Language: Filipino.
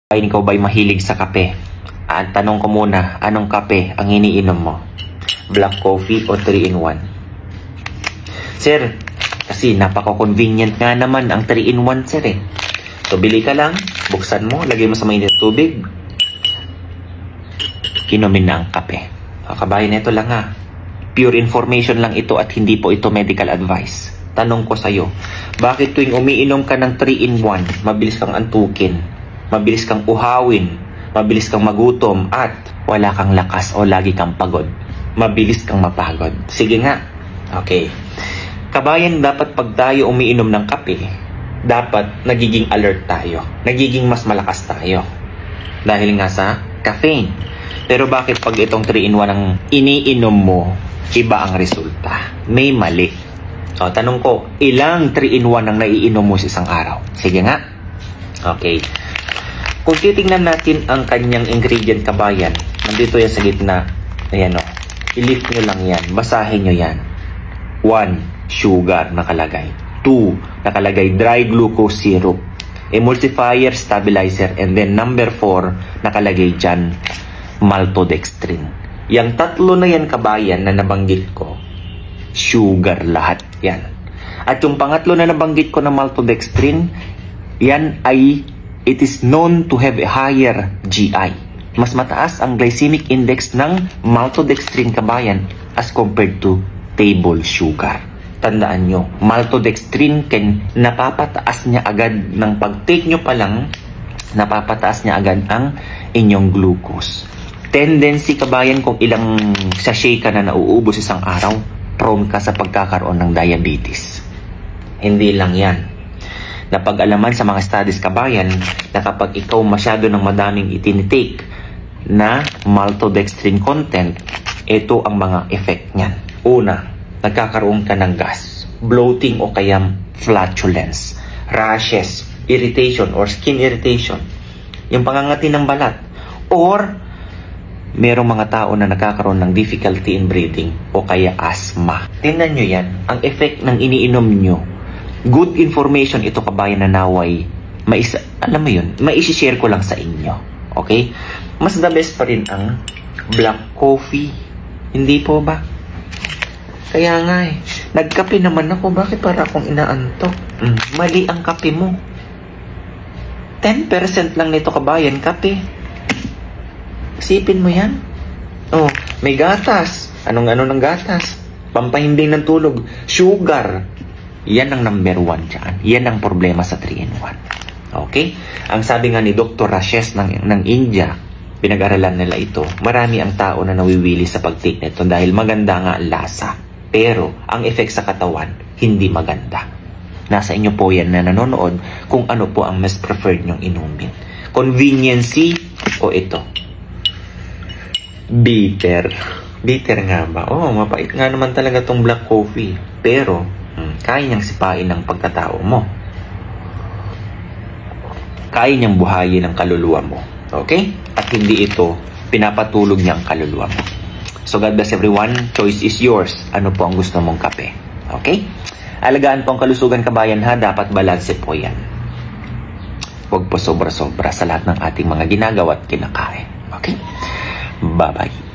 Ay, ikaw ba'y mahilig sa kape? Tanong ko muna, anong kape ang iniinom mo? Black coffee o 3-in-1? Sir, kasi napaka-convenient nga naman ang 3-in-1, sir eh. So, bili ka lang, buksan mo, lagay mo sa mainit na tubig, inumin na ang kape. Kabayan, ito lang ha. Pure information lang ito at hindi po ito medical advice. Tanong ko sa'yo, bakit tuwing umiinom ka ng 3-in-1, mabilis kang antukin? Mabilis kang uhawin, mabilis kang magutom, at wala kang lakas o lagi kang pagod. Mabilis kang mapagod. Sige nga. Okay. Kabayan, dapat pag tayo umiinom ng kape, dapat nagiging alert tayo. Nagiging mas malakas tayo. Dahil nga sa caffeine. Pero bakit pag itong 3-in-1 ang iniinom mo, iba ang resulta? May mali. O, tanong ko, ilang 3-in-1 ang naiinom mo sa isang araw? Sige nga. Okay. Kung titingnan natin ang kanyang ingredient, kabayan, nandito yan sa gitna. Ayan o. I-lift nyo lang yan. Basahin nyo yan. 1. Sugar nakalagay. 2. Nakalagay dry glucose syrup. Emulsifier, stabilizer. And then number 4, nakalagay dyan maltodextrin. Yang tatlo na yan, kabayan, na nabanggit ko, sugar lahat yan. At yung pangatlo na nabanggit ko na maltodextrin, yan ay it is known to have a higher GI. Mas mataas ang glycemic index ng maltodextrin, kabayan, as compared to table sugar. Tandaan nyo, maltodextrin napapataas niya agad ng pag-take nyo pa lang, napapataas niya agad ang inyong glucose. Tendency, kabayan, kung ilang sachet ka na nauubos isang araw, prone ka sa pagkakaroon ng diabetes. Hindi lang yan. Napag-alaman sa mga studies, kabayan, na kapag ikaw masyado ng madaming itinitake na maltodextrin content, ito ang mga effect niyan. Una, nagkakaroon ka ng gas, bloating o kaya flatulence, rashes, irritation or skin irritation, yung pangangati ng balat, or merong mga tao na nagkakaroon ng difficulty in breathing o kaya asthma. Tingnan nyo yan, ang effect ng iniinom nyo. Good information ito, kabayan, na naway alam mo yun, maisi-share ko lang sa inyo. Okay? Mas the best pa rin ang black coffee. Hindi po ba? Kaya nga eh, nagkape naman ako. Bakit para akong inaantok? Mali ang kape mo. 10% lang nito, kabayan, kape. Isipin mo yan. Oh, may gatas. Anong-ano ng gatas? Pampahimbing ng tulog. Sugar. Yan ang number 1 dyan. Yan ang problema sa 3-in-1. Okay? Ang sabi nga ni Dr. Rashes ng India, pinag-aralan nila ito, marami ang tao na nawiwili sa pag-take nito dahil maganda nga ang lasa. Pero, ang effect sa katawan, hindi maganda. Nasa inyo po yan na nanonood kung ano po ang mas preferred nyong inumin. Conveniency o ito? Bitter. Bitter nga ba? Oh, mapait nga naman talaga tong black coffee. Pero, kaya niyang sipain ng pagkatao mo. Kaya niyang buhayin ang kaluluwa mo. Okay? At hindi ito pinapatulog niya ang kaluluwa mo. So God bless everyone. Choice is yours. Ano po ang gusto mong kape? Okay? Alagaan po ang kalusugan, kabayan, ha. Dapat balanse po yan. Huwag po sobra-sobra sa lahat ng ating mga ginagawa at kinakain. Okay? Bye-bye.